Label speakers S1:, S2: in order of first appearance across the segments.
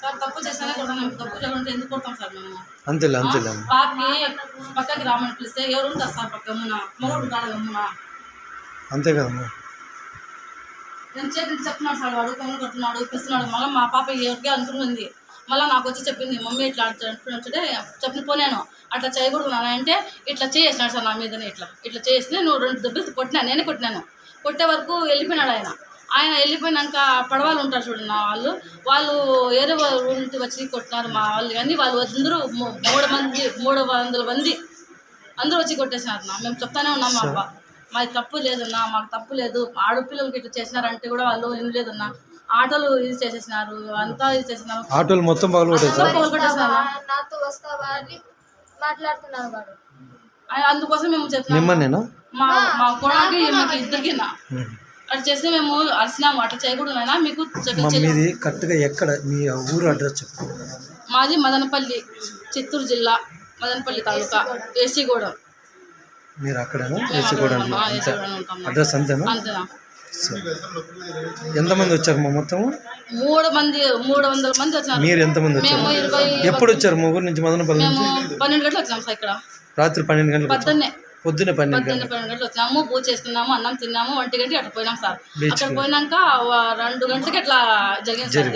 S1: Sir తప్పు చేస్తేనే కొడతాం, తప్పు చేయకుంటే ఎందుకు కొడతాం సార్ మేము?
S2: అంతేలే
S1: పాపకి పక్కకి రామని పిలిస్తే ఎవరు ఉంటారు సార్ పక్క గమ్మున? మొగడు ఉంటాడు గమ్మున.
S2: అంతే కదమ్మా.
S1: నేను చేతి చెప్తున్నాడు సార్, వాడు కొమ్ములు కట్టున్నాడు ఇప్పిస్తున్నాడు. మళ్ళీ మా పాప ఎవరికే అనుకుంటుంది. మళ్ళీ నాకు వచ్చి చెప్పింది, మమ్మీ ఇట్లా అంటుంటే చెప్పిన పోయాను, అట్లా చేయకూడదు నాన్న అంటే ఇట్లా చేసినాడు సార్ నా మీదనే. ఇట్లా చేసి నువ్వు 2 దెబ్బలు కొట్టినాను, నేనే కొట్టినాను. కొట్టే వరకు వెళ్ళిపోయినాడు ఆయన వెళ్ళిపోయినాక పడవాళ్ళు ఉంటారు చూడండి నా వాళ్ళు ఏదో ఊరికి వచ్చి కొట్టినారు మా వాళ్ళు. కానీ వాళ్ళు అందరూ 300 మంది అందరూ వచ్చి కొట్టేసినారు నా. మేము చెప్తానే ఉన్నాం మా అబ్బా మాది తప్పు లేదన్నా, మాకు తప్పు లేదు, ఆడపిల్లలకి ఇట్లా చేసినారంటే కూడా వాళ్ళు ఏం లేదన్నా. ఆటోలు ఇది చేసేసినారు, అంతా ఇది చేసినారు,
S2: ఆటోలు మొత్తం
S1: పగలగొట్టేసినారు. అందుకోసం మేము చెప్తున్నాము మా కోడకి మాకు ఇద్దరికి అట్లా చేస్తే మేము అరిసినాము. అట్లా చేయకూడదు అయినా మీకు
S2: కరెక్ట్గా ఎక్కడ మీ ఊరు అడ్రస్ చెప్పు.
S1: మాది మదనపల్లి, చిత్తూరు జిల్లా, మదనపల్లి తాలూకా, ఏసీగూడెం.
S2: మీరు అక్కడేనా? ఏసీగూడెం అడ్రస్ అంతేనా?
S1: అంతేనా?
S2: ఎంతమంది వచ్చారు మా మొత్తం?
S1: 300 మంది వచ్చారు.
S2: మీరు ఎంతమంది వచ్చారు? ఎప్పుడు వచ్చారు మా ఊరు నుంచి మదనపల్లి నుంచి?
S1: 12 గంటలు వచ్చాము సార్. ఇక్కడ
S2: రాత్రి 12 గంటలకు పొద్దున్నే 12
S1: గంటలు వచ్చాము. పూజ చేసుకున్నాము, అన్నం తిన్నాము, 1 గంటకి అట్లా పోయినాం సార్. అక్కడ పోయినాక 2 గంటలకి అట్లా జరిగింది సార్.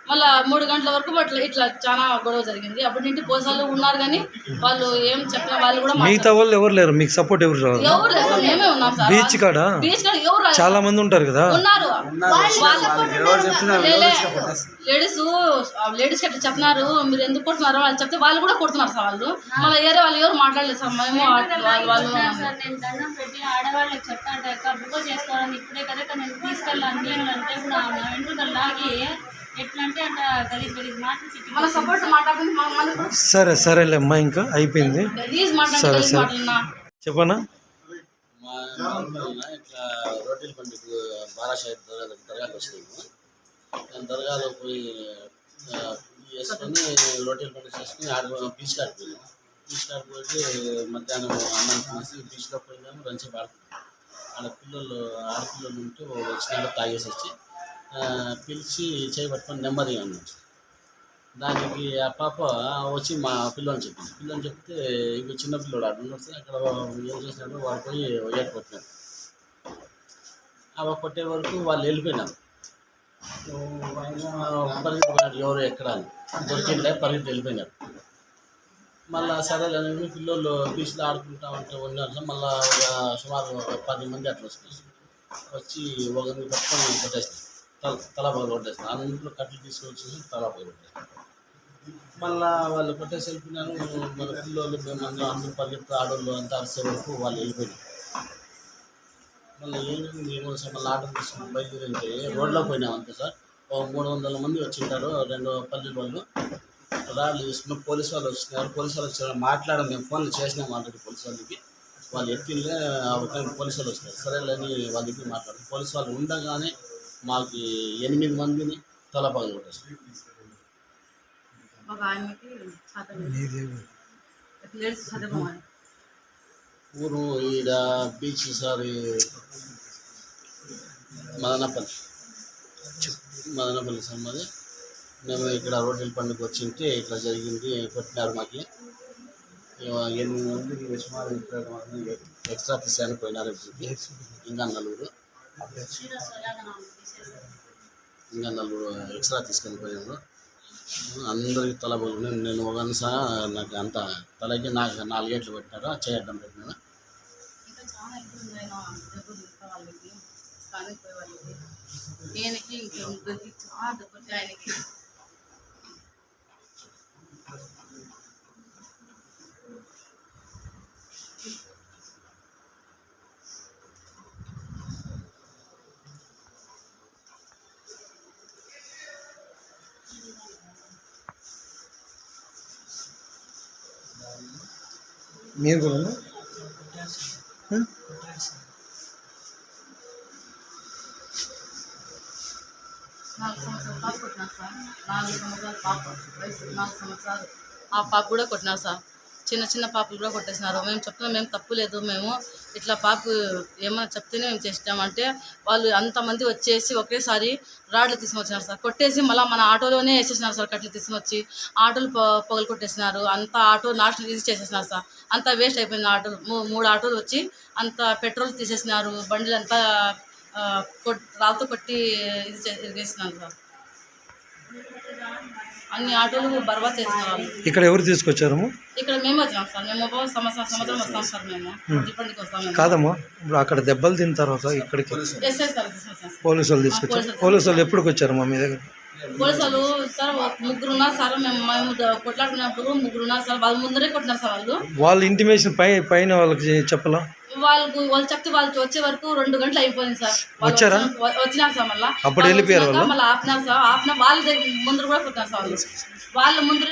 S1: మళ్ళీ 3 గంటల వరకు ఇట్లా చాలా గొడవ జరిగింది. అప్పటి నుండి పోలీసులు ఉన్నారు కానీ వాళ్ళు ఏం చెప్పిన వాళ్ళు కూడా
S2: మిగతా వాళ్ళు ఎవరు లేరు మీకు సపోర్ట్? ఎవరు
S1: లేదు సార్, మేమే ఉన్నాం సార్.
S2: బీచ్ కాడ
S1: ఎవరు
S2: చాలా మంది ఉంటారు కదా.
S1: ఉన్నారు లేడీస్ అట్లా చెప్తున్నారు, మీరు ఎందుకు కొడుతున్నారు వాళ్ళు చెప్తే వాళ్ళు కూడా కొడుతున్నారు సార్. వాళ్ళు మళ్ళీ వేరే వాళ్ళు ఎవరు మాట్లాడలేదు సార్. మేము వాళ్ళు
S3: నేను దండం పెట్టి ఆడవాళ్ళకి చెప్తాను బుక్ చేసుకోవాలని ఇప్పుడే కదా నేను తీసుకెళ్ళాను. నేను అంటే కూడా వెంట్రుకలు లాగి ఎట్లా అంటే అంత గలీజ్ మాట్లాడుతుంది.
S2: సరేలే అమ్మా, ఇంకా అయిపోయింది. చెప్పనా?
S4: ఇట్లా రోటీల పండుగ బారాషాహిద్ దర్గాకి వచ్చినాము. దర్గాలో పోయి చేసుకొని రోటీల పండుగ చేసుకుని బీచ్ కాడికి పోయినాము. బీచ్ కాడికి పోయి మధ్యాహ్నం అన్నం తీసి బీచ్లో పోయినాము. రంచి ఆడుకున్నాము. ఆడపిల్లలు ఉంటూ వచ్చినాక తాగేసి వచ్చి పిలిచి చేయబట్టుకొని నెమ్మదిగా అన్నట్టు. దానికి ఆ పాప వచ్చి మా పిల్లని చెప్తే ఇవి చిన్నపిల్లడు అడ్డు వస్తే అక్కడ ఏం చేసినాడు, వాడు పోయి ఏట కొట్టినాడు. అవి కొట్టే వరకు వాళ్ళు వెళ్ళిపోయినారు. పరిగెత్తిపోయినాడు, ఎవరు ఎక్కడ అని దొరికిండే పరిగెత్తి వెళ్ళిపోయినారు. మళ్ళీ సరేలేని పిల్లలు బీచ్లో ఆడుకుంటా ఉంటే ఉన్నారు. మళ్ళీ సుమారు 10 మంది అట్లా వచ్చి ఒకరిని పట్టుకొని కొట్టేస్తారు, తల పగలు కొట్టేస్తారు. అందులో కట్టలు తీసుకొచ్చి తల పగలు కొట్టేస్తారు. మళ్ళీ వాళ్ళు కొట్టేసి వెళ్ళిపోయినారు. మన పిల్లలు మేము అందరూ పరిగెత్తి ఆడోళ్ళు అంతా అరిసే వరకు వాళ్ళు వెళ్ళిపోయినారు. మళ్ళీ ఏమైంది మళ్ళీ ఆటో తీసుకుని బయలుదేరితే రోడ్లో పోయినాం అంతే సార్. 300 మంది వచ్చింటారు, 2 పల్లెల వాళ్ళు. రాళ్ళు తీసుకున్న పోలీసు వాళ్ళు వచ్చినారు. పోలీసు వాళ్ళు వచ్చారు, మాట్లాడాం. మేము ఫోన్లు చేసినాం ఆల్రెడీ పోలీసు వాళ్ళకి. వాళ్ళు ఎత్తిలే పోలీసు వాళ్ళు వచ్చినారు. సరేలేని వాళ్ళ దగ్గర మాట్లాడారు. పోలీసు వాళ్ళు ఉండగానే మాకు 8 మందిని తల పగలు కొట్టేస్తారు. ఊరు ఈడ బీచ్ సార్ మదనపల్లి సార్ మాది. మేము ఇక్కడ రోడ్ల పండుగ వచ్చింటే ఇట్లా జరిగింది, కొట్టినారు. మాకు 8 మంది సుమారు ఎక్స్ట్రా తీసాను పోయినారు. ఇంకా నలుగురు ఎక్స్ట్రా తీసుకొని పోయాను. అందరికి తల పోయి నేను ఒకసారి సార్ నాకు అంత తలకి నాకు 4 గేట్లు పెట్టినారు, చేయడం పెట్టినాను.
S2: మీరు కూడా
S1: ఆ పాప కూడా కొట్టినారు సార్. చిన్న చిన్న పాపలు కూడా కొట్టేసినారు. మేము చెప్తున్నాం మేము తప్పు లేదు, మేము ఇట్లా పాపకు ఏమైనా చెప్తేనే మేము చేసినామంటే వాళ్ళు అంతమంది వచ్చేసి ఒకేసారి రాడ్లు తీసుకొని వచ్చినారు సార్. కొట్టేసి మళ్ళీ మన ఆటోలోనే వేసేసినారు సార్. కట్లు తీసుకొని వచ్చి ఆటోలు పొగలు కొట్టేసినారు. అంత ఆటో నాశనం ఇది చేసేసినారు సార్. అంతా వేస్ట్ అయిపోయింది. ఆటోలు 3 ఆటోలు వచ్చి అంత పెట్రోల్ తీసేసినారు. బండిలు అంతా రాళ్ళతో కొట్టి ఇరిగేసినారు సార్. అన్ని ఆటోలు బర్బాద్ చేసినారు వాళ్ళు.
S2: ఇక్కడ ఎవరు తీసుకొచ్చారు?
S1: ఇక్కడ మేము వచ్చినాం సార్. మేము సంవత్సరం వస్తాం సార్. మేము డిఫరెంట్కి వస్తాం.
S2: కాదమ్మా, ఇప్పుడు అక్కడ దెబ్బలు తిన్న తర్వాత ఇక్కడికి
S1: ఎస్ఐ సార్ తీసుకొచ్చాం సార్.
S2: పోలీసు వాళ్ళు తీసుకొచ్చారు. పోలీసు వాళ్ళు ఎప్పటికి వచ్చారమ్మా మీ దగ్గర?
S1: పోలీసు వాళ్ళు సార్ 3 ఉన్నారు సార్. మేము కొట్లాడుకున్నప్పుడు 3 ఉన్నారు సార్. వాళ్ళు ముందరే కొట్టినారు సార్.
S2: వాళ్ళు ఇంటిమేషన్ పైన వాళ్ళకి చెప్పలా?
S1: వాళ్ళు చెప్తే వాళ్ళు వచ్చే వరకు 2 గంటలు అయిపోయింది సార్.
S2: వచ్చారా?
S1: వచ్చినారు సార్. మళ్ళీ
S2: అప్పుడు వెళ్ళిపోయారు వాళ్ళు.
S1: మళ్ళీ ఆపినారు సార్. ఆపిన వాళ్ళ ముందర కూడా కొట్టినారు సార్. వాళ్ళ ముందర